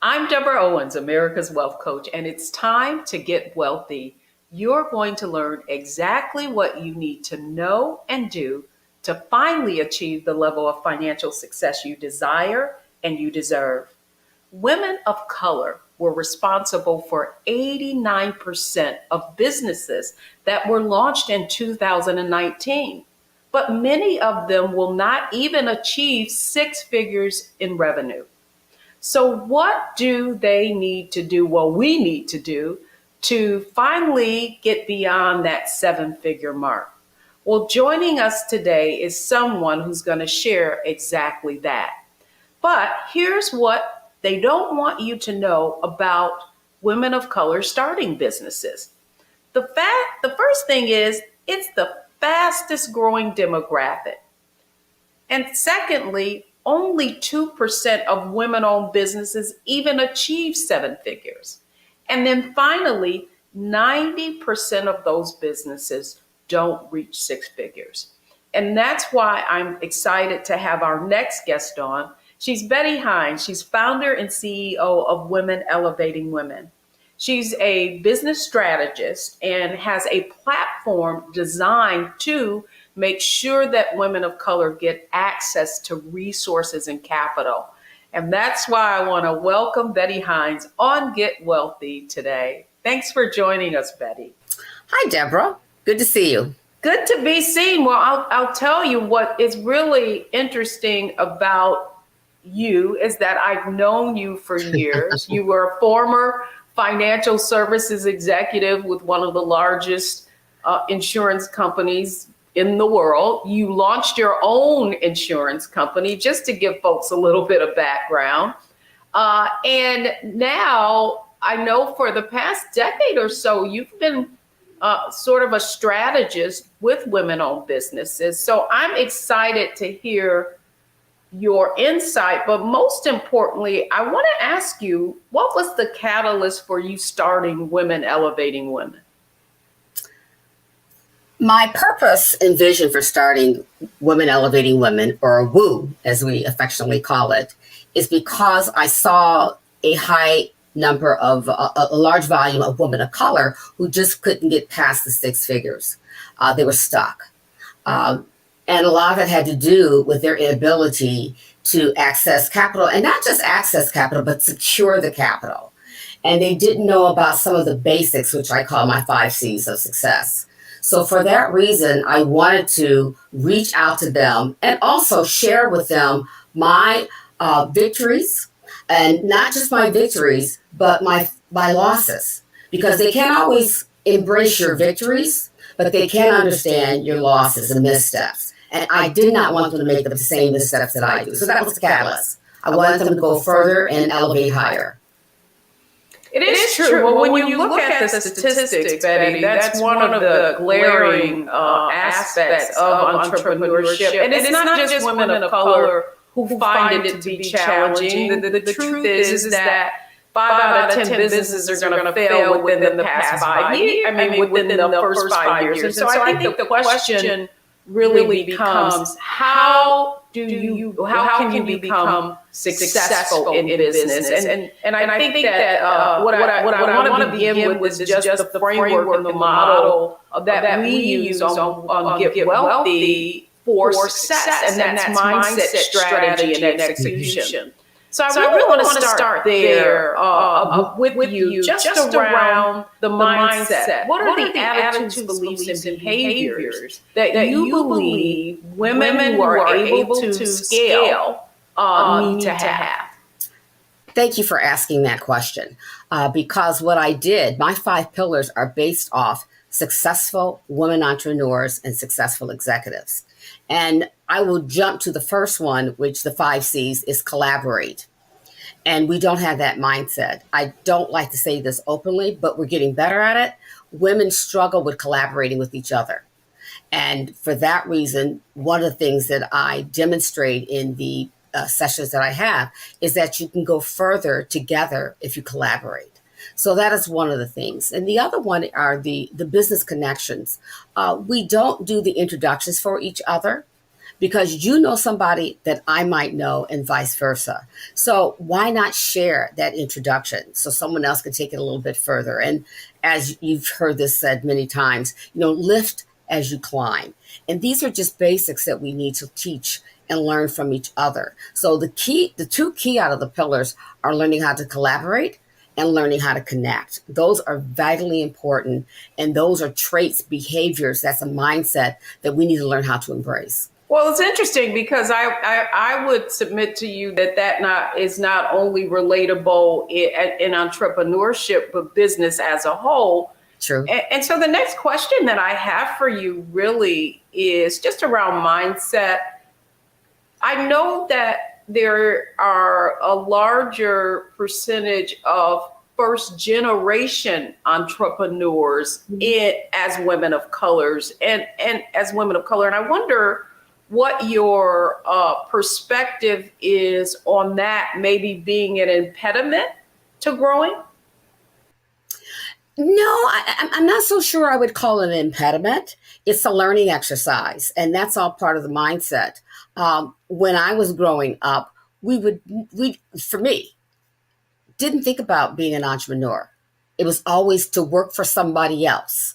I'm Deborah Owens, America's Wealth Coach, and it's time to get wealthy. You're going to learn exactly what you need to know and do to finally achieve the level of financial success you desire and you deserve. Women of color were responsible for 89% of businesses that were launched in 2019, but many of them will not even achieve six figures in revenue. So, what do they need to do? Well, we need to do to finally get beyond that seven figure mark. Well, joining us today is someone who's going to share exactly that. But here's what they don't want you to know about women of color starting businesses. The first thing is it's the fastest growing demographic. And secondly, only 2% of women owned businesses even achieve seven figures. And then finally, 90% of those businesses don't reach six figures. And that's why I'm excited to have our next guest on. She's Betty Hines. She's founder and CEO of Women Elevating Women. She's a business strategist and has a platform designed to make sure that women of color get access to resources and capital. And that's why I want to welcome Betty Hines on Get Wealthy today. Thanks for joining us, Betty. Hi, Deborah. Good to see you. Good to be seen. Well, I'll tell you what is really interesting about you is that I've known you for years. You were a former financial services executive with one of the largest insurance companies in the world. You launched your own insurance company, just to give folks a little bit of background. And now I know for the past decade or so, you've been sort of a strategist with women-owned businesses. So I'm excited to hear your insight, but most importantly, I want to ask you, what was the catalyst for you starting Women Elevating Women? My purpose and vision for starting Women Elevating Women, or WOO, as we affectionately call it, is because I saw a high number of a large volume of women of color who just couldn't get past the six figures. They were stuck. And a lot of it had to do with their inability to access capital, and not just access capital, but secure the capital. And they didn't know about some of the basics, which I call my 5 C's of success. So for that reason, I wanted to reach out to them and also share with them my victories, and not just my victories, but my losses, because they can't always embrace your victories, but they can understand your losses and missteps. And I did not want them to make the same missteps that I do. So that was the catalyst. I wanted them to go further and elevate higher. It is true. Well, when you look at the statistics, Betty, that's one of the glaring aspects of entrepreneurship. And it's not just women of color who find it to be challenging. The truth is that 5 out of 10 businesses are going to fail within the past 5 years. Within the first 5 years. And so I think the question really becomes, how can you become successful in business? And I think that what I want to begin with is just the framework and the model that we use on Get Wealthy for success, and that's mindset, strategy, and execution. So I really want to start there with you, just around the mindset. What are the attitudes, beliefs, and behaviors that you believe women who are able to scale need to have? Thank you for asking that question, because what I did, my 5 pillars are based off successful women entrepreneurs and successful executives. And I will jump to the first one, which the 5 C's is collaborate. And we don't have that mindset. I don't like to say this openly, but we're getting better at it. Women struggle with collaborating with each other. And for that reason, one of the things that I demonstrate in the sessions that I have is that you can go further together if you collaborate. So that is one of the things. And the other one are the business connections. We don't do the introductions for each other, because you know somebody that I might know and vice versa. So why not share that introduction so someone else can take it a little bit further? And as you've heard this said many times, lift as you climb. And these are just basics that we need to teach and learn from each other. So the two key out of the pillars are learning how to collaborate and learning how to connect. Those are vitally important. And those are traits, behaviors. That's a mindset that we need to learn how to embrace. Well, it's interesting because I would submit to you that is not only relatable in entrepreneurship, but business as a whole. True. And so the next question that I have for you really is just around mindset. I know that there are a larger percentage of first generation entrepreneurs as women of colors and as women of color. And I wonder what your perspective is on that, maybe being an impediment to growing. No, I'm not so sure I would call it an impediment. It's a learning exercise, and that's all part of the mindset. When I was growing up, for me, didn't think about being an entrepreneur. It was always to work for somebody else.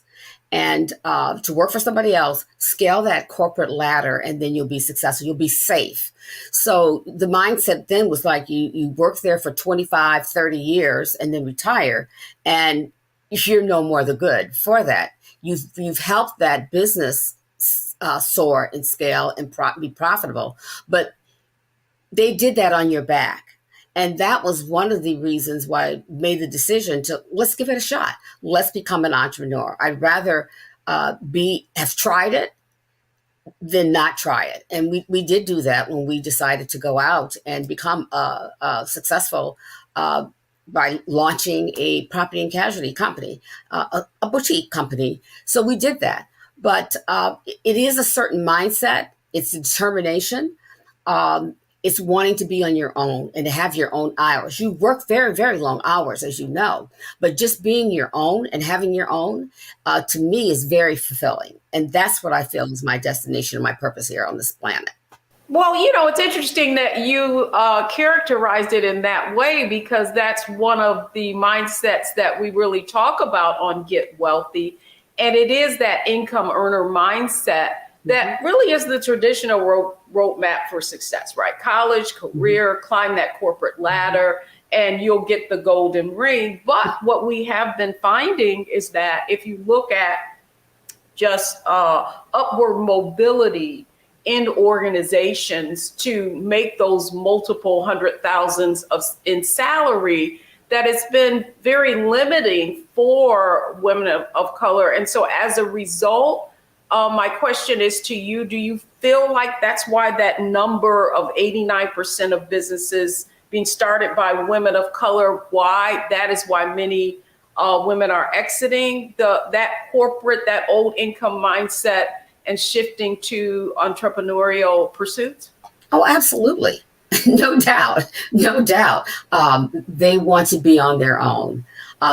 And to work for somebody else, scale that corporate ladder, and then you'll be successful. You'll be safe. So the mindset then was like you work there for 25, 30 years and then retire. And you're no more the good for that. You've helped that business soar and scale and be profitable. But they did that on your back. And that was one of the reasons why I made the decision to let's give it a shot. Let's become an entrepreneur. I'd rather have tried it than not try it. And we did do that when we decided to go out and become successful by launching a property and casualty company, a boutique company. So we did that. But it is a certain mindset. It's determination. It's wanting to be on your own and to have your own hours. You work very, very long hours, as you know, but just being your own and having your own, to me, is very fulfilling. And that's what I feel is my destination and my purpose here on this planet. Well, it's interesting that you characterized it in that way, because that's one of the mindsets that we really talk about on Get Wealthy. And it is that income earner mindset that really is the traditional roadmap for success, right? College, career, climb that corporate ladder, and you'll get the golden ring. But what we have been finding is that if you look at just upward mobility in organizations to make those multiple hundred thousands in salary, that it's been very limiting for women of color. And so as a result, my question is to you, do you feel like that's why that number of 89% of businesses being started by women of color, that is why many women are exiting that corporate, that old income mindset and shifting to entrepreneurial pursuits? Oh, absolutely. No doubt. No doubt. They want to be on their own.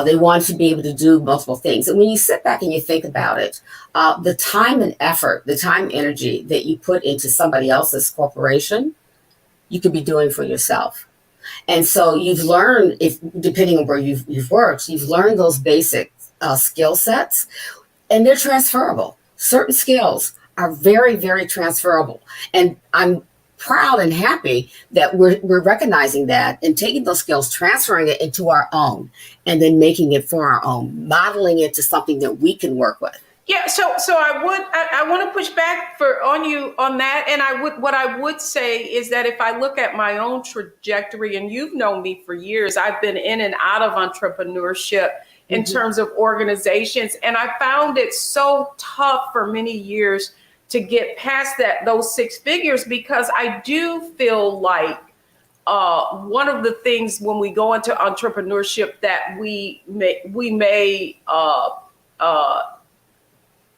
They want to be able to do multiple things. And when you sit back and you think about it, the time and effort, the time energy that you put into somebody else's corporation, you could be doing for yourself. And so you've learned, depending on where you've worked, you've learned those basic skill sets, and they're transferable. Certain skills are very, very transferable. And I'm proud and happy that we're recognizing that and taking those skills, transferring it into our own, and then making it for our own, modeling it to something that we can work with. Yeah, so I want to push back on you on that, and what I would say is that if I look at my own trajectory, and you've known me for years, I've been in and out of entrepreneurship in terms of organizations, and I found it so tough for many years to get past those six figures, because I do feel like one of the things when we go into entrepreneurship that we may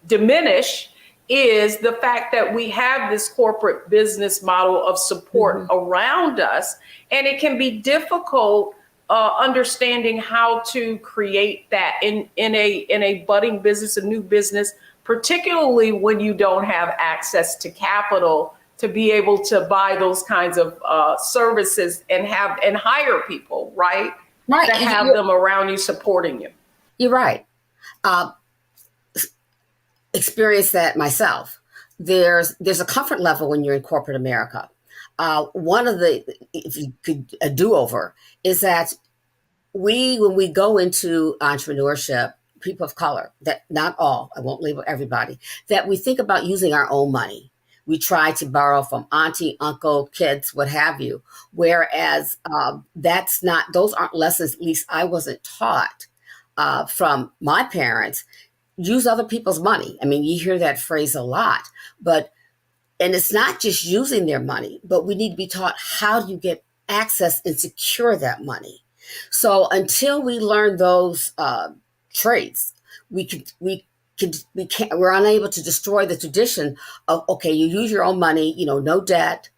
diminish is the fact that we have this corporate business model of support around us, and it can be difficult understanding how to create that in a budding business, a new business, particularly when you don't have access to capital to be able to buy those kinds of services and hire people, right? Right. To have them around you supporting you. You're right. Uh, Experienced that myself. There's a comfort level when you're in corporate America. One of the, if you could, a do-over is that when we go into entrepreneurship, people of color, that not all, I won't label everybody, that we think about using our own money. We try to borrow from auntie, uncle, kids, what have you. Whereas that's not; those aren't lessons. At least I wasn't taught from my parents. Use other people's money. I mean, you hear that phrase a lot, and it's not just using their money, but we need to be taught how do you get access and secure that money. So until we learn those traits, we're unable to destroy the tradition of, okay, you use your own money, no debt,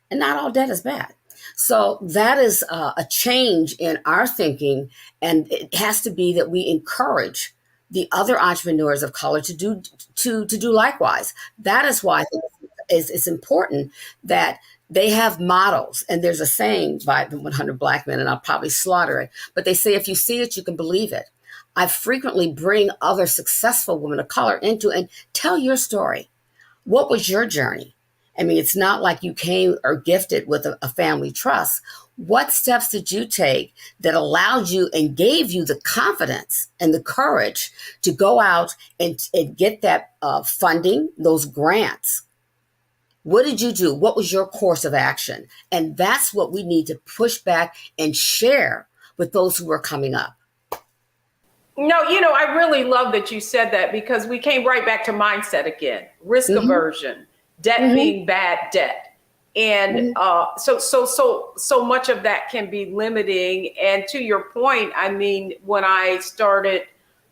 and not all debt is bad. So that is a change in our thinking, and it has to be that we encourage the other entrepreneurs of color to do likewise. That is why it's important that they have models. And there's a saying by the 100 Black Men, and I'll probably slaughter it, but they say, if you see it, you can believe it. I frequently bring other successful women of color into and tell your story. What was your journey? I mean, it's not like you came or gifted with a family trust. What steps did you take that allowed you and gave you the confidence and the courage to go out and get that funding, those grants? What did you do? What was your course of action? And that's what we need to push back and share with those who are coming up. No, I really love that you said that, because we came right back to mindset again, risk aversion, debt being bad debt. And so much of that can be limiting. And to your point, I mean, when I started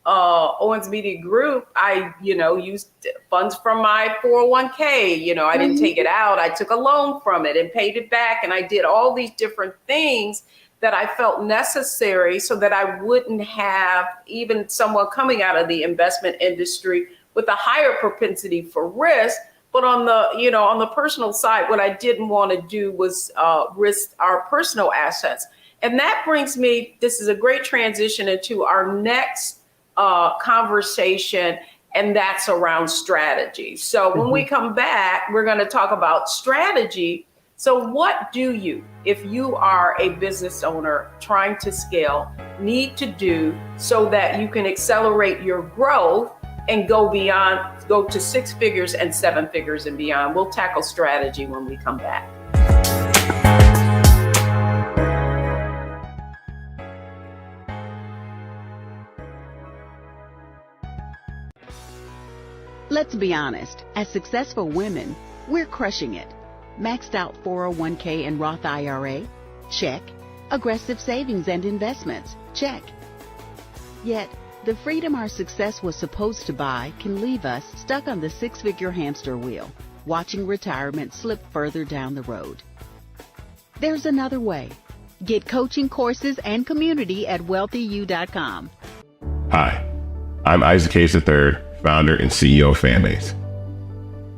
Owens Media Group, I, used funds from my 401k. I didn't take it out. I took a loan from it and paid it back. And I did all these different things that I felt necessary so that I wouldn't have even someone coming out of the investment industry with a higher propensity for risk. But on the personal side, what I didn't want to do was risk our personal assets. And that brings me, this is a great transition into our next conversation, and that's around strategy. So when we come back, we're going to talk about strategy. So what do you, if you are a business owner trying to scale, need to do so that you can accelerate your growth and go to 6 figures and 7 figures and beyond? We'll tackle strategy when we come back. Let's be honest, as successful women, we're crushing it. Maxed out 401k and Roth IRA? Check. Aggressive savings and investments? Check. Yet, the freedom our success was supposed to buy can leave us stuck on the 6-figure hamster wheel, watching retirement slip further down the road. There's another way. Get coaching courses and community at wealthyu.com. Hi, I'm Isaac Hayes III, founder and CEO of Fanbase.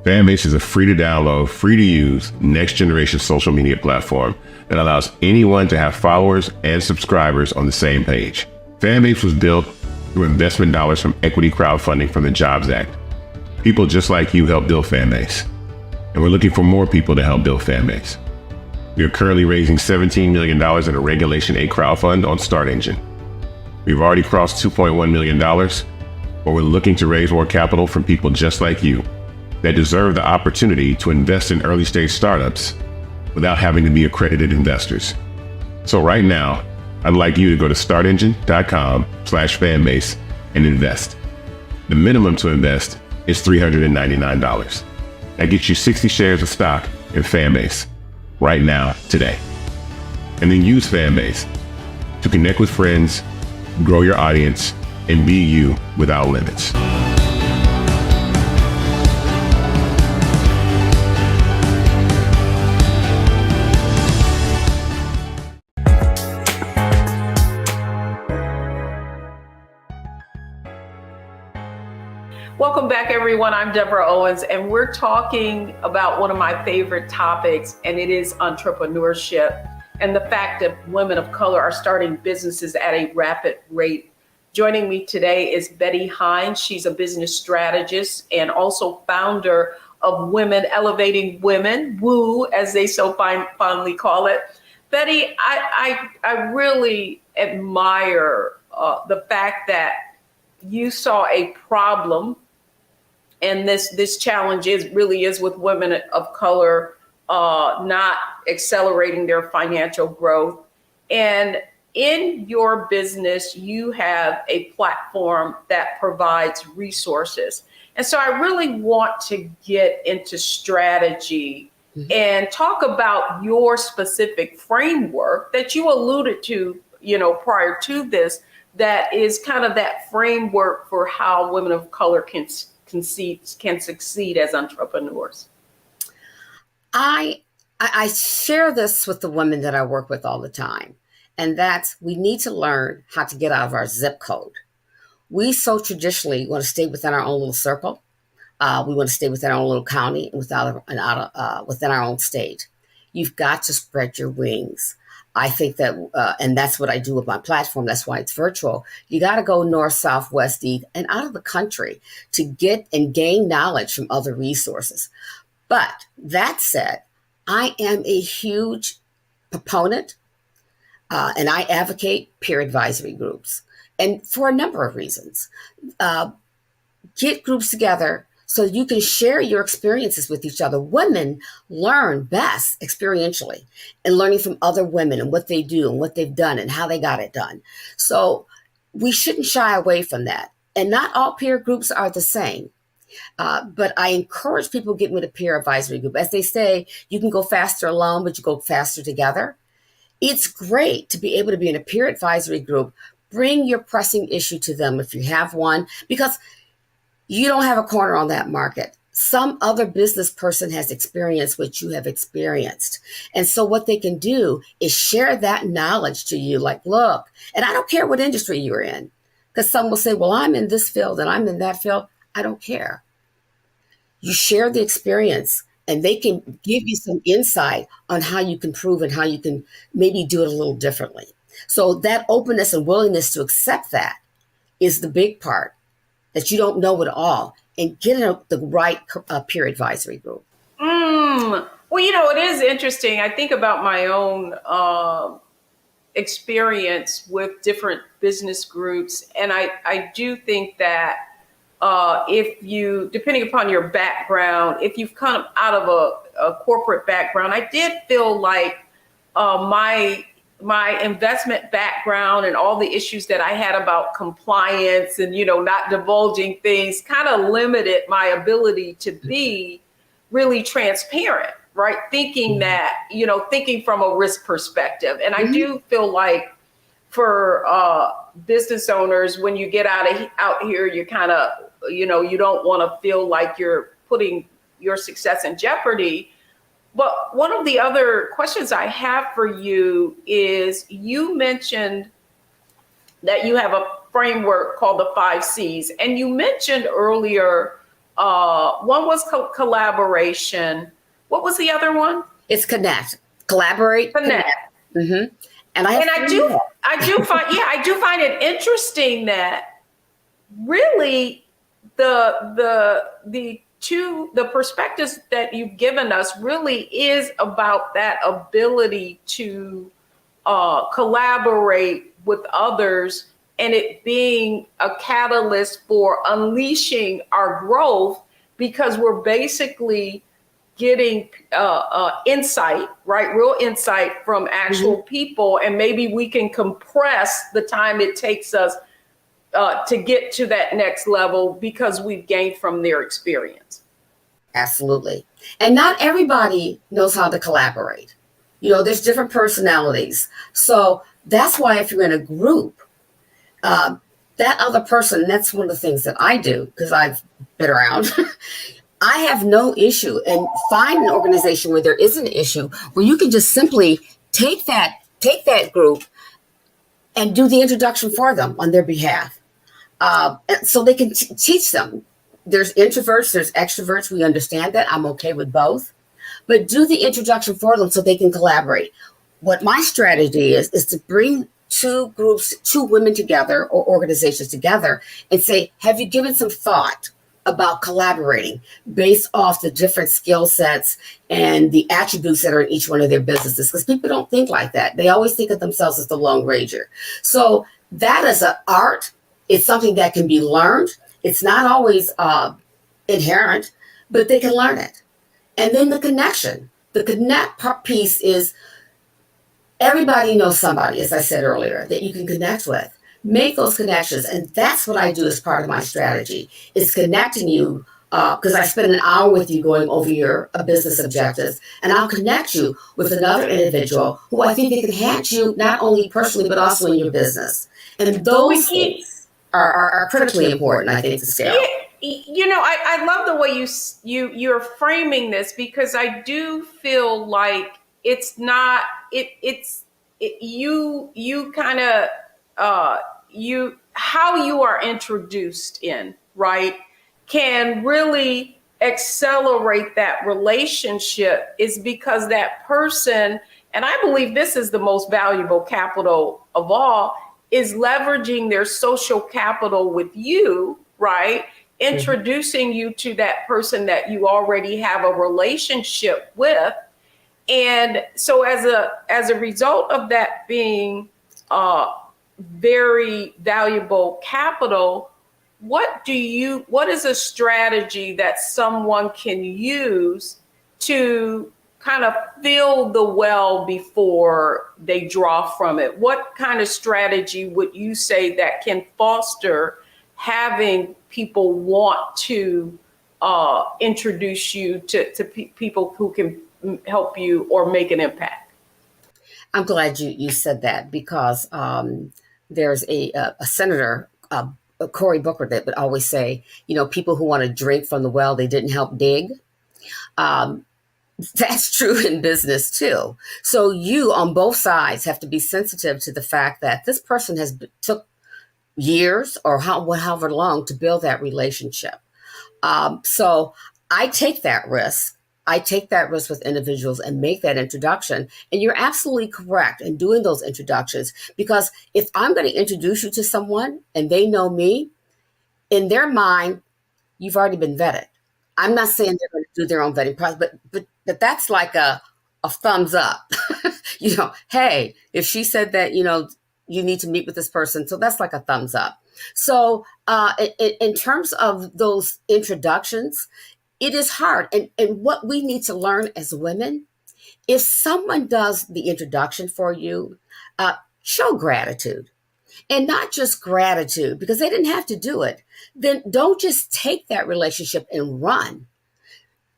Fanbase is a free-to-download, free-to-use, next-generation social media platform that allows anyone to have followers and subscribers on the same page. Fanbase was built through investment dollars from equity crowdfunding from the Jobs Act. People just like you help build Fanbase, and we're looking for more people to help build Fanbase. We are currently raising $17 million in a Regulation A crowdfund on Start Engine. We've already crossed $2.1 million, but we're looking to raise more capital from people just like you that deserve the opportunity to invest in early-stage startups without having to be accredited investors. So right now, I'd like you to go to startengine.com/fanbase and invest. The minimum to invest is $399. That gets you 60 shares of stock in Fanbase right now, today. And then use Fanbase to connect with friends, grow your audience, and be you without limits. Welcome back, everyone. I'm Deborah Owens, and we're talking about one of my favorite topics, and it is entrepreneurship and the fact that women of color are starting businesses at a rapid rate. Joining me today is Betty Hines. She's a business strategist and also founder of Women Elevating Women, WOO, as they so fondly call it. Betty, I really admire the fact that you saw a problem, and this challenge really is with women of color not accelerating their financial growth. And in your business, you have a platform that provides resources. And so I really want to get into strategy and talk about your specific framework that you alluded to, prior to this, that is kind of that framework for how women of color can succeed as entrepreneurs. I share this with the women that I work with all the time, and that's we need to learn how to get out of our zip code. We so traditionally want to stay within our own little circle. We want to stay within our own little county and within our own state. You've got to spread your wings. I think that, and that's what I do with my platform. That's why it's virtual. You got to go north, south, west, east, and out of the country to get and gain knowledge from other resources. But that said, I am a huge proponent and I advocate peer advisory groups. And for a number of reasons. Get groups together so you can share your experiences with each other. Women learn best experientially and learning from other women and what they do and what they've done and how they got it done. So we shouldn't shy away from that. And not all peer groups are the same. But I encourage people to get with a peer advisory group. As they say, you can go faster alone, but you go faster together. It's great to be able to be in a peer advisory group. Bring your pressing issue to them if you have one, because you don't have a corner on that market. Some other business person has experienced what you have experienced. And so what they can do is share that knowledge to you. Like, look, and I don't care what industry you're in, because some will say, well, I'm in this field and I'm in that field. I don't care. You share the experience and they can give you some insight on how you can prove and how you can maybe do it a little differently. So that openness and willingness to accept that is the big part, that you don't know it all, and get in the right peer advisory group. Well, it is interesting. I think about my own experience with different business groups. And I do think that if you, depending upon your background, if you've come out of a corporate background, I did feel like my investment background and all the issues that I had about compliance and, not divulging things kind of limited my ability to be really transparent, right? Thinking that, thinking from a risk perspective. And I do feel like for business owners, when you get out here, you kind of, you don't want to feel like you're putting your success in jeopardy. But one of the other questions I have for you is, you mentioned that you have a framework called the 5 C's. And you mentioned earlier, one was collaboration. What was the other one? It's connect, collaborate, connect. Mm-hmm. And I do find it interesting that really the perspectives that you've given us really is about that ability to collaborate with others, and it being a catalyst for unleashing our growth, because we're basically getting insight, right? Real insight from actual people, and maybe we can compress the time it takes us to get to that next level because we've gained from their experience. Absolutely. And not everybody knows how to collaborate. There's different personalities. So that's why if you're in a group, that other person, that's one of the things that I do, because I've been around. I have no issue, and find an organization where there is an issue where you can just simply take that group and do the introduction for them on their behalf. So they can teach them there's introverts, there's extroverts. We understand that. I'm okay with both. But do the introduction for them so they can collaborate. What my strategy is to bring two groups, two women together or organizations together and say, have you given some thought about collaborating based off the different skill sets and the attributes that are in each one of their businesses? Because people don't think like that. They always think of themselves as the lone ranger. So that is an art. It's something that can be learned. It's not always inherent, but they can learn it. And then the connection. The connect piece is everybody knows somebody, as I said earlier, that you can connect with. Make those connections. And that's what I do as part of my strategy. It's connecting you because I spend an hour with you going over your business objectives. And I'll connect you with another individual who I think can enhance you not only personally, but also in your business. And those things are critically important, I think, to scale. I love the way you're framing this, because I do feel like it's not you kind of how you are introduced in, right, can really accelerate that relationship, is because that person, and I believe this is the most valuable capital of all, is leveraging their social capital with you, right? Introducing you to that person that you already have a relationship with. And so as a result of that being very valuable capital, what is a strategy that someone can use to kind of fill the well before they draw from it? What kind of strategy would you say that can foster having people want to introduce you to people who can help you or make an impact? I'm glad you said that, because there's a senator, Cory Booker, that would always say, people who want to drink from the well they didn't help dig. That's true in business too. So you on both sides have to be sensitive to the fact that this person took years or however long to build that relationship. So I take that risk. I take that risk with individuals and make that introduction. And you're absolutely correct in doing those introductions, because if I'm going to introduce you to someone and they know me, in their mind, you've already been vetted. I'm not saying they're going to do their own vetting process, but that's like a thumbs up. Hey, if she said that, you need to meet with this person. So that's like a thumbs up. So in terms of those introductions, it is hard. And what we need to learn as women, if someone does the introduction for you, show gratitude. And not just gratitude because they didn't have to do it. Then don't just take that relationship and run.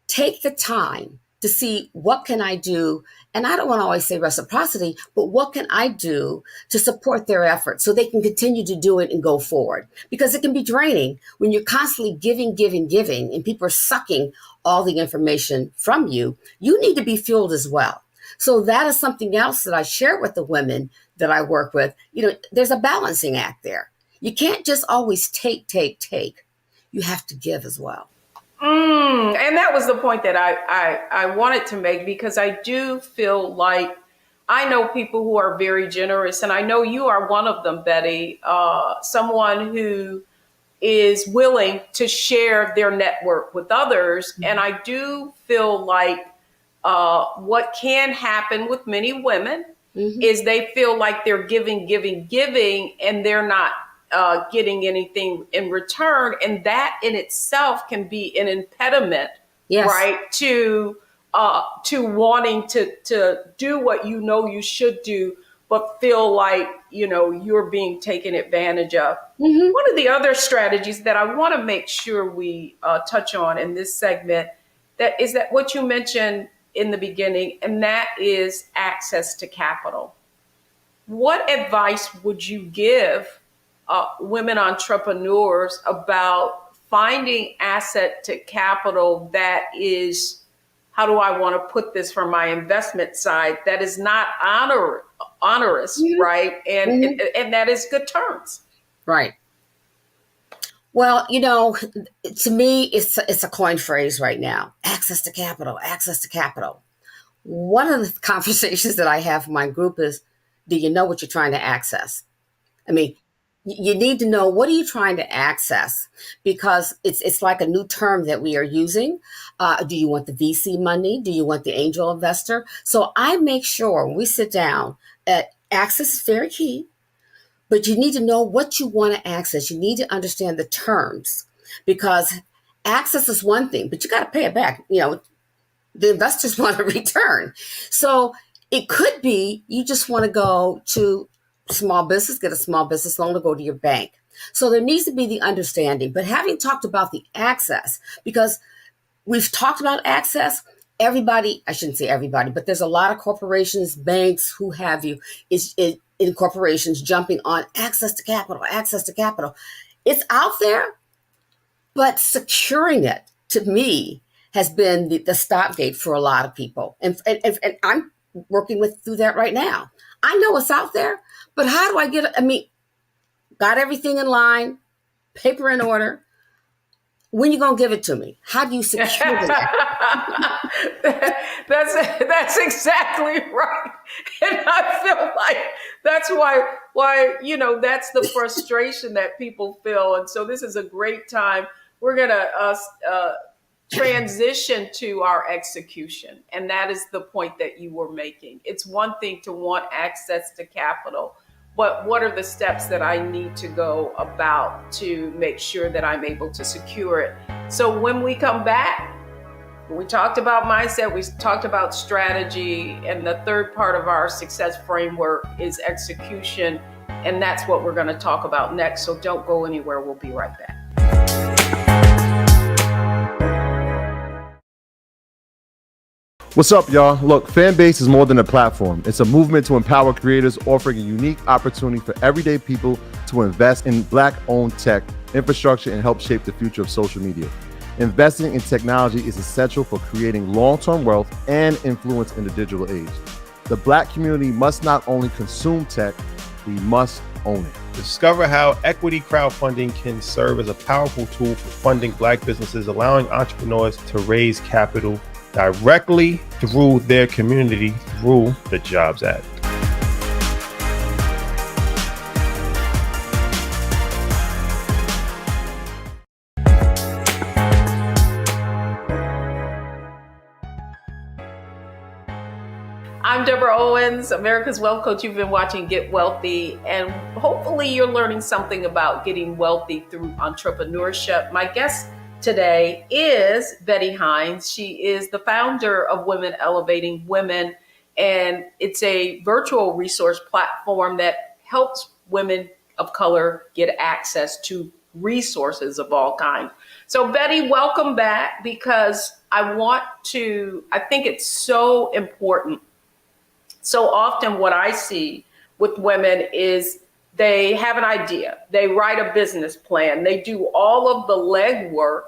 Take the time to see, what can I do? And I don't want to always say reciprocity, but what can I do to support their efforts so they can continue to do it and go forward? Because it can be draining when you're constantly giving, and people are sucking all the information from you. You need to be fueled as well. So that is something else that I share with the women that I work with. There's a balancing act there. You can't just always take. You have to give as well. And that was the point that I wanted to make, because I do feel like I know people who are very generous, and I know you are one of them, Betty, someone who is willing to share their network with others. Mm-hmm. And I do feel like what can happen with many women is they feel like they're giving, and they're not getting anything in return. And that in itself can be an impediment, right, to wanting to do what you should do, but feel like, you're being taken advantage of. Mm-hmm. One of the other strategies that I want to make sure we touch on in this segment, that is that what you mentioned in the beginning, and that is access to capital. What advice would you give women entrepreneurs about finding asset to capital that is, how do I want to put this from my investment side, that is not onerous, right? And that is good terms. Right. Well, to me, it's a coin phrase right now. Access to capital, access to capital. One of the conversations that I have in my group is, do you know what you're trying to access? I mean, you need to know, what are you trying to access? Because it's like a new term that we are using. Do you want the VC money? Do you want the angel investor? So I make sure when we sit down, access is very key, but you need to know what you want to access. You need to understand the terms, because access is one thing, but you got to pay it back. The investors want a return. So it could be you just want to go to small business, get a small business loan, to go to your bank. So there needs to be the understanding. But having talked about the access, because we've talked about access, everybody, I shouldn't say everybody, but there's a lot of corporations, banks, who have you, in corporations jumping on access to capital, access to capital. It's out there, but securing it, to me, has been the stopgate for a lot of people. And I'm working through that right now. I know it's out there, but how do I get it? I mean, got everything in line, paper in order. When you going to give it to me? How do you secure that? That's exactly right. And I feel like that's why that's the frustration that people feel. And so this is a great time. We're going to transition to our execution. And that is the point that you were making. It's one thing to want access to capital, but what are the steps that I need to go about to make sure that I'm able to secure it? So when we come back, we talked about mindset, we talked about strategy, and the third part of our success framework is execution. And that's what we're going to talk about next. So don't go anywhere. We'll be right back. What's up, y'all? Look, Fanbase is more than a platform. It's a movement to empower creators, offering a unique opportunity for everyday people to invest in Black-owned tech, infrastructure, and help shape the future of social media. Investing in technology is essential for creating long-term wealth and influence in the digital age. The Black community must not only consume tech, we must own it. Discover how equity crowdfunding can serve as a powerful tool for funding Black businesses, allowing entrepreneurs to raise capital directly through their community through the Jobs Act. I'm Deborah Owens, America's Wealth Coach. You've been watching Get Wealthy, and hopefully you're learning something about getting wealthy through entrepreneurship. My guest today is Betty Hines. She is the founder of Women Elevating Women, and it's a virtual resource platform that helps women of color get access to resources of all kinds. So Betty, welcome back, because I think it's so important. So often what I see with women is they have an idea, they write a business plan, they do all of the legwork,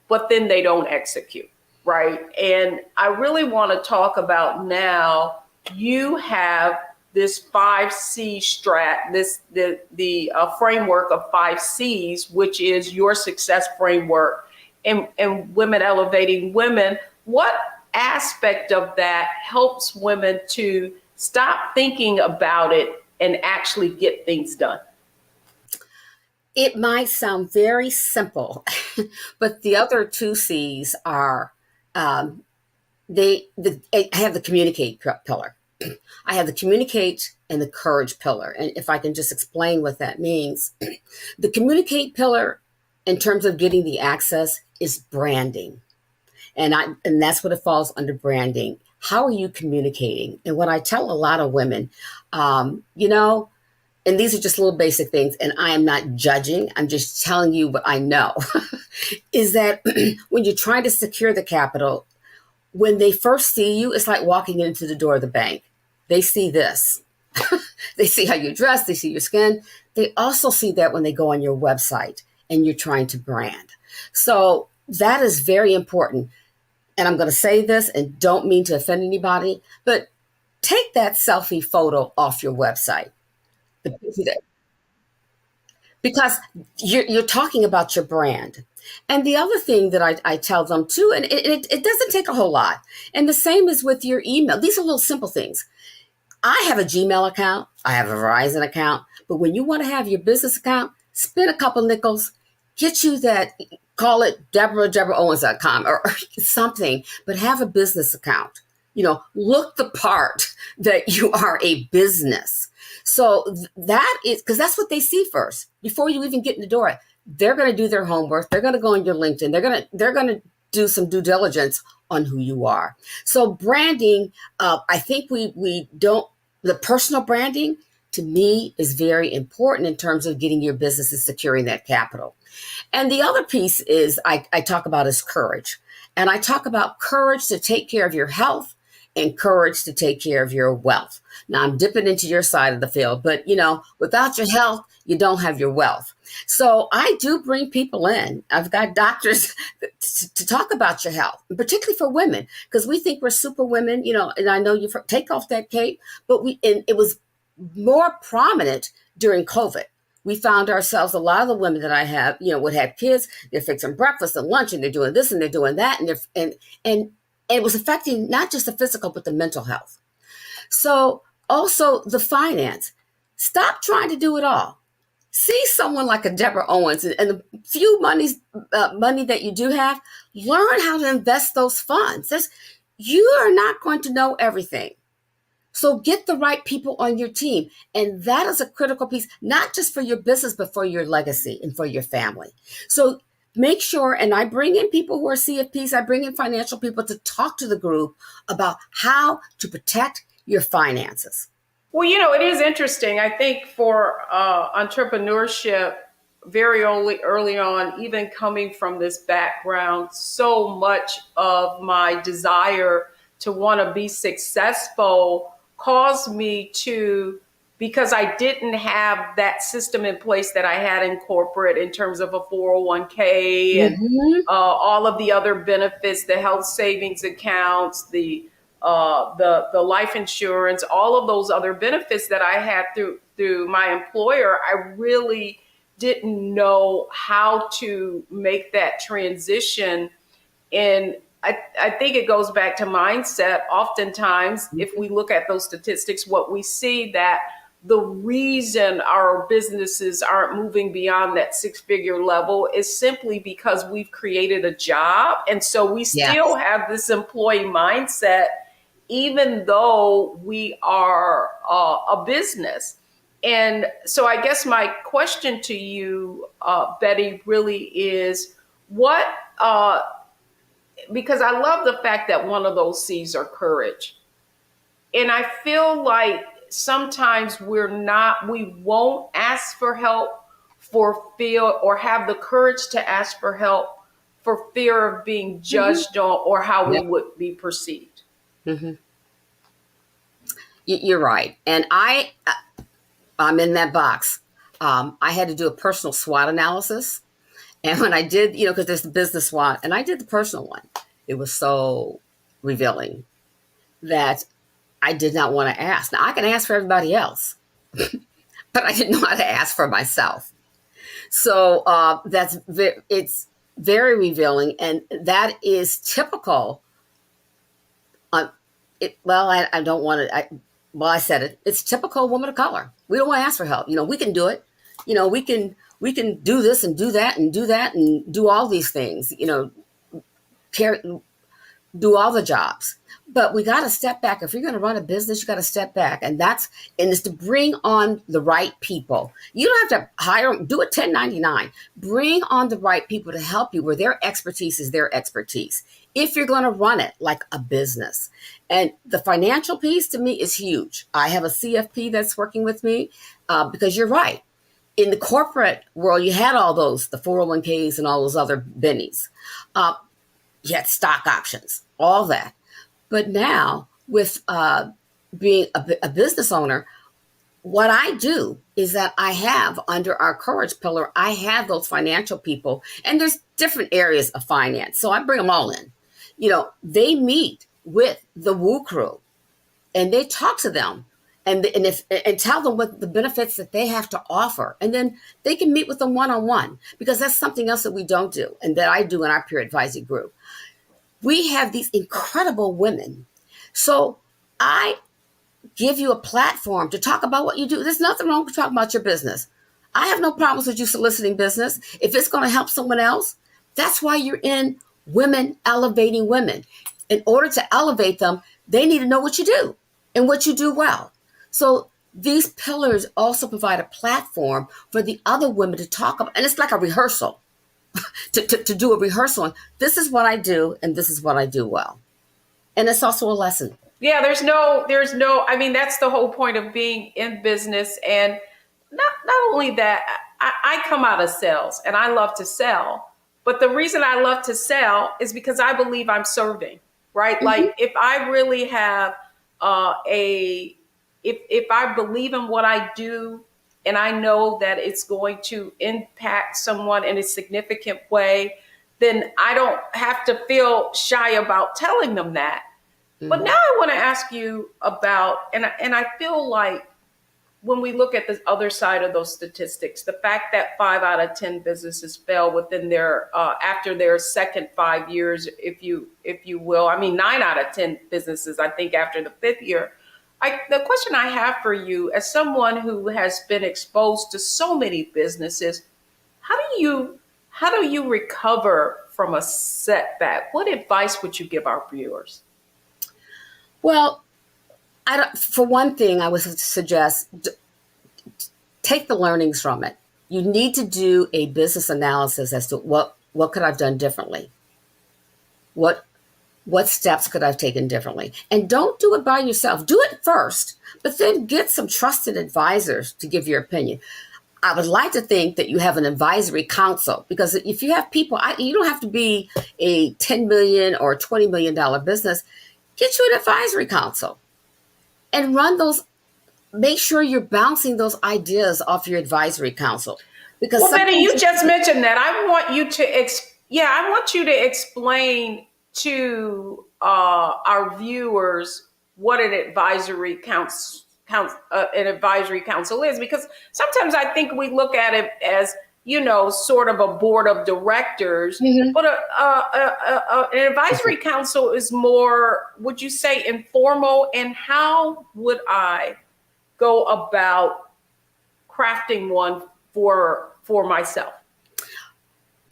but then they don't execute, right? And I really want to talk about now, you have this 5C the framework of 5 C's, which is your success framework in Women Elevating Women. What aspect of that helps women to stop thinking about it and actually get things done? It might sound very simple, but the other 2 C's are, I have the communicate pillar. I have the communicate and the courage pillar. And if I can just explain what that means, the communicate pillar, in terms of getting the access, is branding. And that's what it falls under, branding. How are you communicating? And what I tell a lot of women, and these are just little basic things, and I am not judging, I'm just telling you what I know, is that when you're trying to secure the capital, when they first see you, it's like walking into the door of the bank. They see this. They see how you dress, they see your skin. They also see that when they go on your website and you're trying to brand. So that is very important. And I'm going to say this and don't mean to offend anybody, but take that selfie photo off your website. because you're talking about your brand. And the other thing that I tell them too, and it doesn't take a whole lot. And the same is with your email. These are little simple things. I have a Gmail account. I have a Verizon account. But when you want to have your business account, spend a couple nickels, get you that, call it DeborahOwens.com or something, but have a business account. Look the part that you are a business. So that is, because that's what they see first. Before you even get in the door, they're going to do their homework. They're going to go on your LinkedIn. They're going to do some due diligence on who you are. So branding, I think we don't, the personal branding to me is very important in terms of getting your business and securing that capital. And the other piece is I talk about is courage. And I talk about courage to take care of your health and courage to take care of your wealth. Now I'm dipping into your side of the field, but without your health, you don't have your wealth. So I do bring people in. I've got doctors to talk about your health, particularly for women, because we think we're super women, and I know you take off that cape, but it was more prominent during COVID. We found ourselves, a lot of the women that I have, would have kids, they're fixing breakfast and lunch and they're doing this and they're doing that. And it was affecting not just the physical, but the mental health. So also the finance, stop trying to do it all. See someone like a Deborah Owens and the few money that you do have, learn how to invest those funds. You are not going to know everything. So get the right people on your team. And that is a critical piece, not just for your business, but for your legacy and for your family. So make sure, and I bring in people who are CFPs, I bring in financial people to talk to the group about how to protect your finances. Well, it is interesting. I think for entrepreneurship, very early on, even coming from this background, so much of my desire to want to be successful caused me to, because I didn't have that system in place that I had in corporate in terms of a 401k and all of the other benefits, the health savings accounts, the life insurance, all of those other benefits that I had through my employer. I really didn't know how to make that transition. And I think it goes back to mindset. Oftentimes, if we look at those statistics, what we see that the reason our businesses aren't moving beyond that six-figure level is simply because we've created a job. And so we still have this employee mindset, even though we are a business. And so I guess my question to you, Betty, really is what, because I love the fact that one of those C's are courage. And I feel like sometimes we won't ask for help for fear, or have the courage to ask for help for fear of being judged on or how we would be perceived. Mm-hmm. You're right. And I'm in that box. I had to do a personal SWOT analysis. And when I did, because there's the business SWOT, and I did the personal one, it was so revealing that I did not want to ask. Now, I can ask for everybody else, but I didn't know how to ask for myself. So it's very revealing, and that is typical. I don't want to. I said it. It's typical woman of color. We don't want to ask for help. We can do it. We can do this and do that and do that and do all these things. Do all the jobs. But we got to step back. If you're going to run a business, you got to step back. And it's to bring on the right people. You don't have to hire them, do a 1099. Bring on the right people to help you where their expertise is their expertise. If you're going to run it like a business. And the financial piece to me is huge. I have a CFP that's working with me because you're right. In the corporate world, you had all those, the 401ks and all those other bennies. You had stock options, all that. But now with being a business owner, what I do is that I have under our courage pillar, I have those financial people, and there's different areas of finance. So I bring them all in. They meet with the Woo crew and they talk to them and tell them what the benefits that they have to offer, and then they can meet with them one-on-one, because that's something else that we don't do and that I do in our peer advisory group. We have these incredible women, so I give you a platform to talk about what you do. There's nothing wrong with talking about your business. I have no problems with you soliciting business if it's going to help someone else. That's why you're in Women Elevating Women. In order to elevate them, they need to know what you do and what you do well. So these pillars also provide a platform for the other women to talk about. And it's like a rehearsal, to do a rehearsal. And this is what I do, and this is what I do well. And it's also a lesson. Yeah, there's no, I mean, that's the whole point of being in business. And not only that, I come out of sales and I love to sell. But the reason I love to sell is because I believe I'm serving, right? Mm-hmm. Like if I really have if I believe in what I do and I know that it's going to impact someone in a significant way, then I don't have to feel shy about telling them that. Mm-hmm. But now I want to ask you about, and I feel like when we look at the other side of those statistics, the fact that 5 out of 10 businesses fail within their after their second 5 years, if you will. I mean, 9 out of 10 businesses, I think, after the 5th year. The question I have for you, as someone who has been exposed to so many businesses, how do you recover from a setback? What advice would you give our viewers? Well, for one thing, I would suggest take the learnings from it. You need to do a business analysis as to what could I have done differently? What steps could I have taken differently? And don't do it by yourself. Do it first, but then get some trusted advisors to give your opinion. I would like to think that you have an advisory council, because if you have people, you don't have to be a $10 million or $20 million business. Get you an advisory council and run those. Make sure you're bouncing those ideas off your advisory council. Because Betty, you just mentioned that. I want you to explain to our viewers what an advisory council is, because sometimes I think we look at it as, sort of a board of directors, mm-hmm. but an advisory council is more, would you say, informal? And how would I go about crafting one for myself?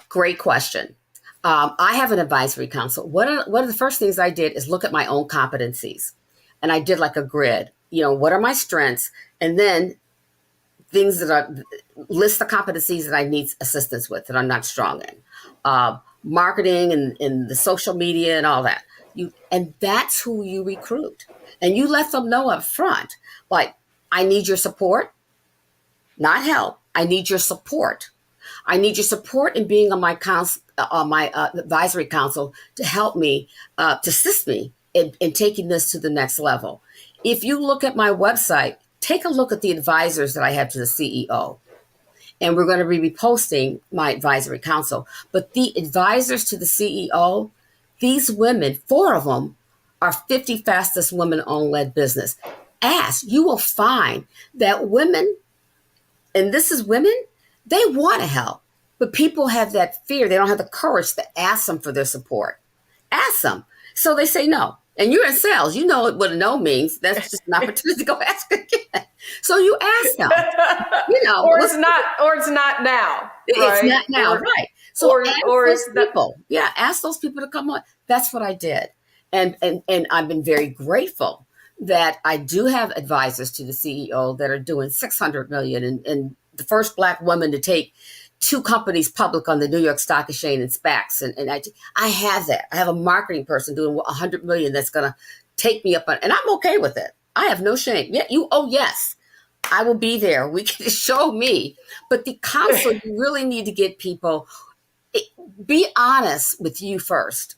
Great question. I have an advisory council. One of the first things I did is look at my own competencies, and I did like a grid. What are my strengths, and then things list the competencies that I need assistance with that I'm not strong in. Marketing and the social media and all that. And that's who you recruit, and you let them know up front, like, I need your support, not help. I need your support. I need your support in being on my advisory council to help me, to assist me in taking this to the next level. If you look at my website, take a look at the advisors that I have to the CEO. And we're going to be reposting my advisory council. But the advisors to the CEO, these women, 4 of them, are 50 fastest women-owned business. You will find that women, and this is women, they want to help, but people have that fear. They don't have the courage to ask them for their support. Ask them. So they say no. And you're in sales. You know what a no means. That's just an opportunity to go ask again. So you ask them. Or it's not now. It's not now, right? So ask those people. Yeah, ask those people to come on. That's what I did. And I've been very grateful that I do have advisors to the CEO that are doing $600 million, and the first Black woman to take 2 companies public on the New York Stock Exchange and SPACs. And I have that. I have a marketing person doing $100 million that's going to take me up on, and I'm okay with it. I have no shame. Yeah, yes, I will be there. We can show me. But the council, you really need to get people, be honest with you first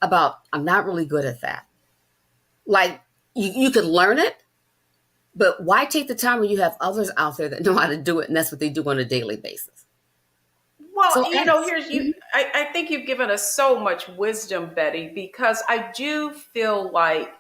about, I'm not really good at that. Like, you could learn it, but why take the time when you have others out there that know how to do it, and that's what they do on a daily basis? Well, so I think you've given us so much wisdom, Betty, because I do feel like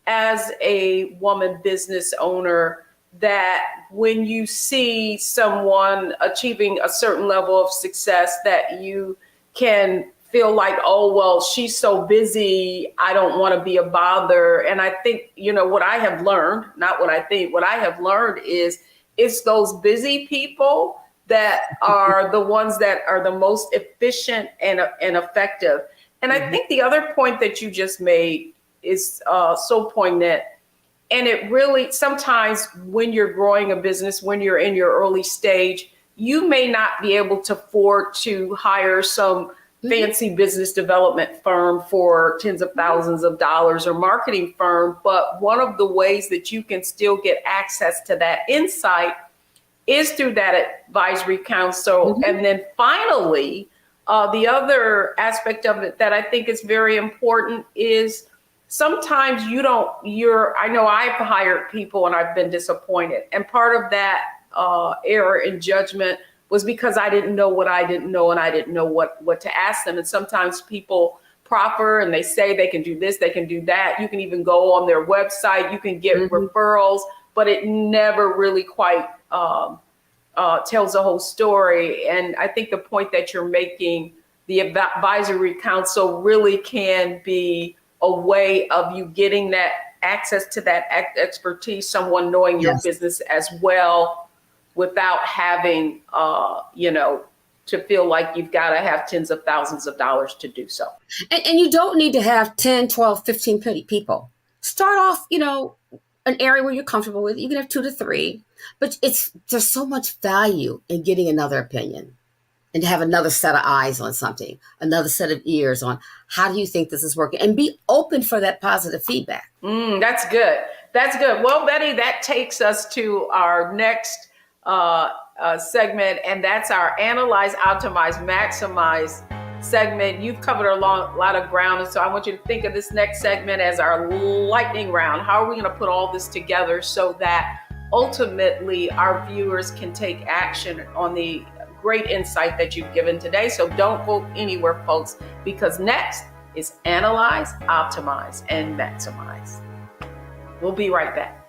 as a woman business owner that when you see someone achieving a certain level of success that you can feel like, oh, well, she's so busy, I don't want to be a bother. And I think, what I have learned, not what I think, what I have learned is it's those busy people that are the ones that are the most efficient and effective. And I think the other point that you just made is so poignant. And it really, sometimes when you're growing a business, when you're in your early stage, you may not be able to afford to hire some fancy business development firm for tens of thousands of dollars or marketing firm. But one of the ways that you can still get access to that insight is through that advisory council. And then finally, the other aspect of it that I think is very important is sometimes I know I've hired people and I've been disappointed. And part of that error in judgment was because I didn't know what I didn't know, and I didn't know what to ask them. And sometimes people proffer and they say they can do this, they can do that. You can even go on their website, you can get referrals, but it never really quite tells the whole story. And I think the point that you're making, the advisory council really can be a way of you getting that access to that expertise, someone knowing your business as well, without having, to feel like you've got to have tens of thousands of dollars to do so. And you don't need to have 10, 12, 15 people. Start off, an area where you're comfortable with. You can have 2 to 3, but there's so much value in getting another opinion and to have another set of eyes on something, another set of ears on how do you think this is working, and be open for that positive feedback. That's good. That's good. Well, Betty, that takes us to our next segment, and that's our Analyze, Optimize, Maximize segment. You've covered a lot of ground, and so I want you to think of this next segment as our lightning round. How are we going to put all this together so that ultimately our viewers can take action on the great insight that you've given today? So don't go anywhere, folks, because next is Analyze, Optimize, and Maximize. We'll be right back.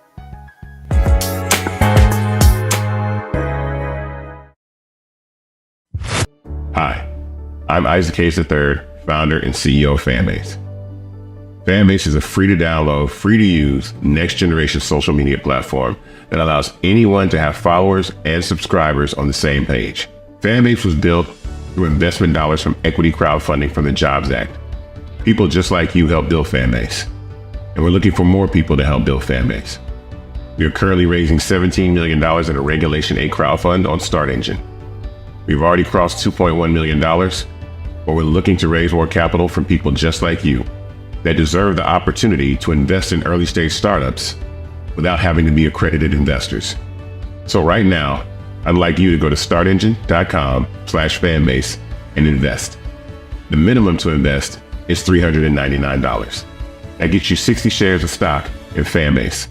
Hi, I'm Isaac Hayes III, founder and CEO of Fanbase. Fanbase is a free to download, free to use, next generation social media platform that allows anyone to have followers and subscribers on the same page. Fanbase was built through investment dollars from equity crowdfunding from the Jobs Act. People just like you help build Fanbase, and we're looking for more people to help build Fanbase. We are currently raising $17 million in a Regulation A crowdfund on Start Engine. We've already crossed $2.1 million, but we're looking to raise more capital from people just like you that deserve the opportunity to invest in early stage startups without having to be accredited investors. So right now, I'd like you to go to startengine.com/fanbase and invest. The minimum to invest is $399. That gets you 60 shares of stock in Fanbase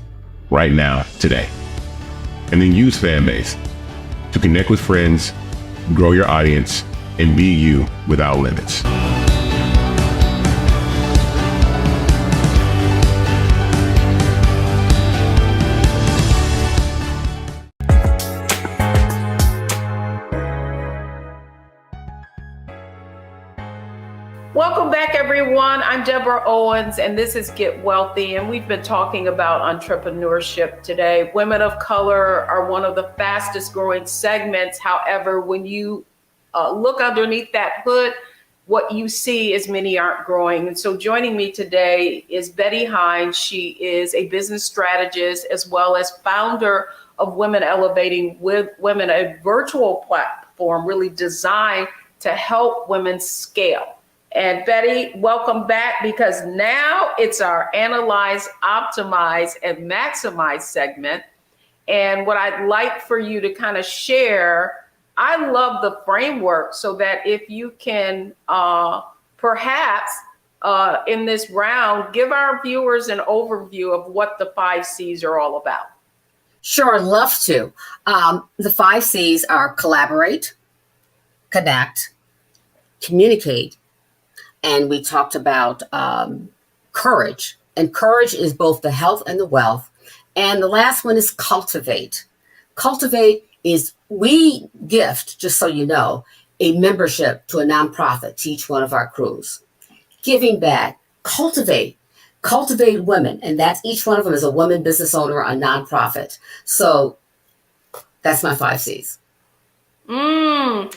right now, today. And then use Fanbase to connect with friends, grow your audience, and be you without limits. Welcome back, everyone. I'm Deborah Owens, and this is Get Wealthy, and we've been talking about entrepreneurship today. Women of color are one of the fastest growing segments. However, when you look underneath that hood, what you see is many aren't growing. And so joining me today is Betty Hines. She is a business strategist as well as founder of Women Elevating with Women, a virtual platform really designed to help women scale. And Betty, welcome back, because now it's our Analyze, Optimize, and Maximize segment. And what I'd like for you to kind of share, I love the framework, so that if you can perhaps in this round, give our viewers an overview of what the 5 C's are all about. Sure, love to. The 5 C's are collaborate, connect, communicate, and we talked about courage Encourage is both the health and the wealth. And the last one is cultivate. Cultivate is we gift, just so you know, a membership to a nonprofit to each one of our crews. Giving back, cultivate women. And that's each one of them is a woman business owner, a nonprofit. So that's my 5 C's. And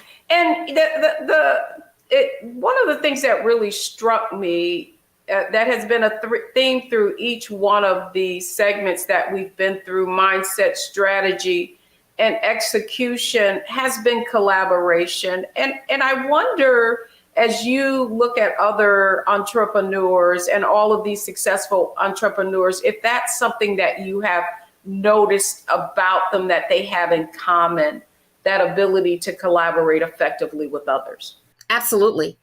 one of the things that really struck me that has been a theme through each one of the segments that we've been through, mindset, strategy, and execution, has been collaboration. And I wonder, as you look at other entrepreneurs and all of these successful entrepreneurs, if that's something that you have noticed about them that they have in common, that ability to collaborate effectively with others. Absolutely.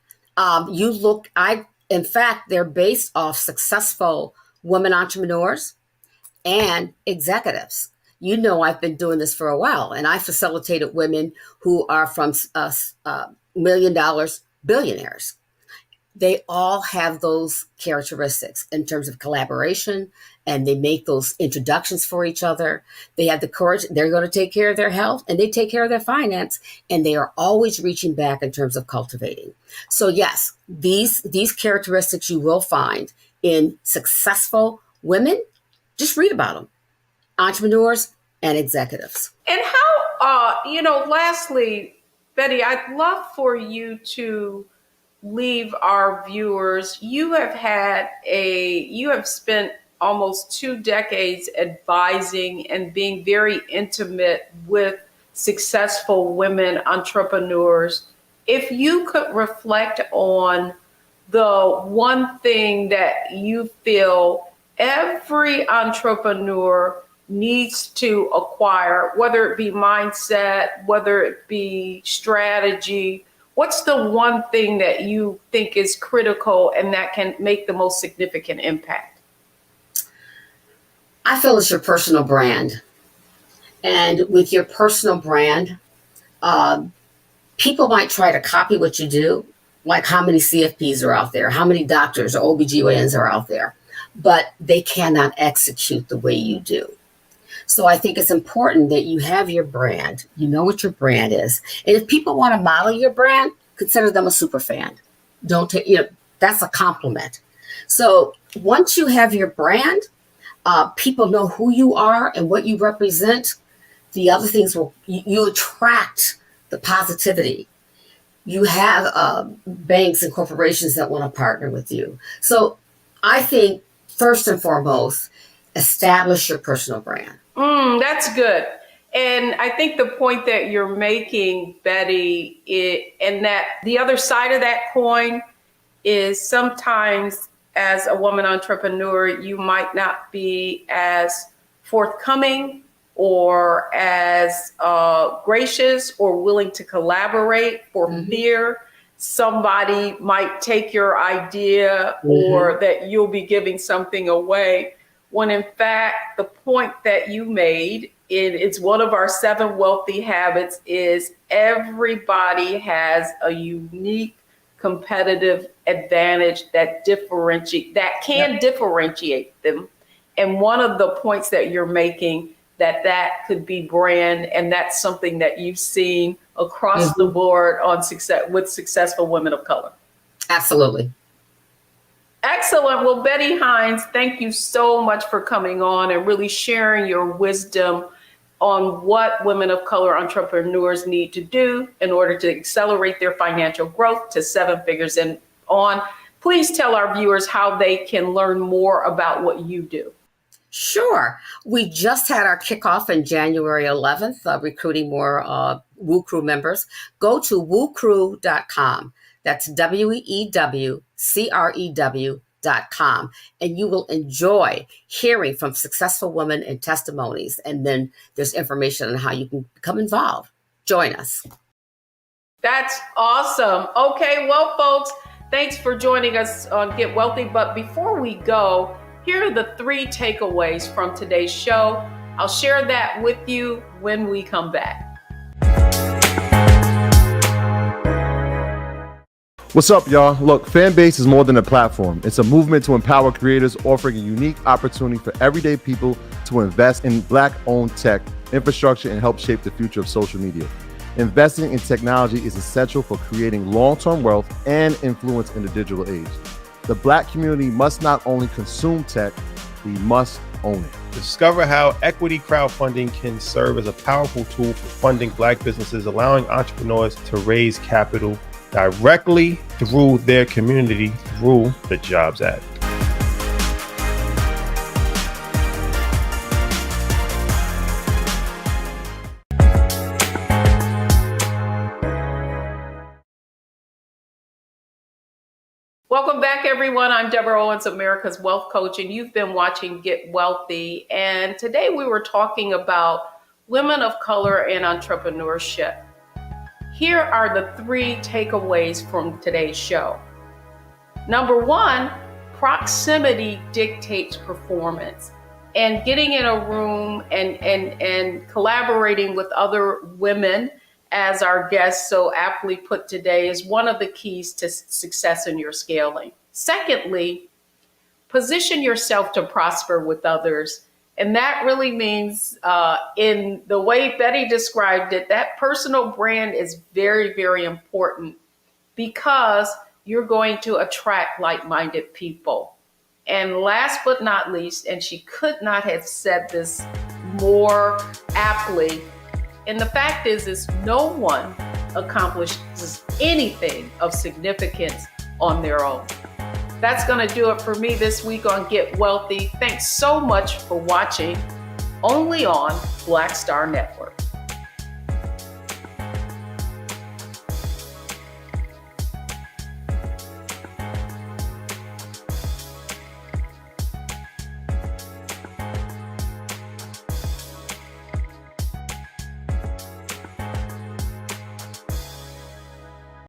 In fact, they're based off successful women entrepreneurs and executives. You know, I've been doing this for a while, and I facilitated women who are from $1 million billionaires. They all have those characteristics in terms of collaboration, and they make those introductions for each other. They have the courage. They're going to take care of their health, and they take care of their finance, and they are always reaching back in terms of cultivating. So yes, these characteristics you will find in successful women. Just read about them, entrepreneurs and executives. And lastly, Betty, I'd love for you to leave our viewers. You have spent almost 2 decades advising and being very intimate with successful women entrepreneurs. If you could reflect on the one thing that you feel every entrepreneur needs to acquire, whether it be mindset, whether it be strategy, what's the one thing that you think is critical and that can make the most significant impact? I feel it's your personal brand. And with your personal brand, people might try to copy what you do, like how many CFPs are out there, how many doctors or OBGYNs are out there, but they cannot execute the way you do. So I think it's important that you have your brand, you know what your brand is. And if people want to model your brand, consider them a super fan. That's a compliment. So once you have your brand, people know who you are and what you represent. The other things you attract the positivity. You have banks and corporations that want to partner with you. So I think first and foremost, establish your personal brand. That's good. And I think the point that you're making, Betty, and that the other side of that coin is sometimes as a woman entrepreneur, you might not be as forthcoming or as gracious or willing to collaborate for fear somebody might take your idea or that you'll be giving something away. When in fact, the point that you made, it's one of our 7 wealthy habits, is everybody has a unique competitive advantage that can differentiate them. And one of the points that you're making, that could be brand, and that's something that you've seen across the board on with successful women of color. Absolutely. Excellent. Well, Betty Hines, thank you so much for coming on and really sharing your wisdom on what women of color entrepreneurs need to do in order to accelerate their financial growth to 7 figures and on. Please tell our viewers how they can learn more about what you do. Sure. We just had our kickoff on January 11th, recruiting more Woo Crew members. Go to woocrew.com. That's WEWCREW.com. And you will enjoy hearing from successful women and testimonies. And then there's information on how you can become involved. Join us. That's awesome. Okay, well, folks, thanks for joining us on Get Wealthy. But before we go, here are the 3 takeaways from today's show. I'll share that with you when we come back. What's up, y'all? Look, Fanbase is more than a platform. It's a movement to empower creators, offering a unique opportunity for everyday people to invest in Black-owned tech, infrastructure, and help shape the future of social media. Investing in technology is essential for creating long-term wealth and influence in the digital age. The Black community must not only consume tech, we must own it. Discover how equity crowdfunding can serve as a powerful tool for funding Black businesses, allowing entrepreneurs to raise capital directly through their community through the Jobs Act. Welcome back, everyone. I'm Deborah Owens, America's Wealth Coach, and you've been watching Get Wealthy. And today we were talking about women of color and entrepreneurship. Here are the 3 takeaways from today's show. Number 1, proximity dictates performance. And getting in a room and collaborating with other women, as our guest so aptly put today, is one of the keys to success in your scaling. Secondly, position yourself to prosper with others. And that really means, in the way Betty described it, that personal brand is very, very important because you're going to attract like-minded people. And last but not least, and she could not have said this more aptly, and the fact is no one accomplishes anything of significance on their own. That's going to do it for me this week on Get Wealthy. Thanks so much for watching, only on Black Star Network.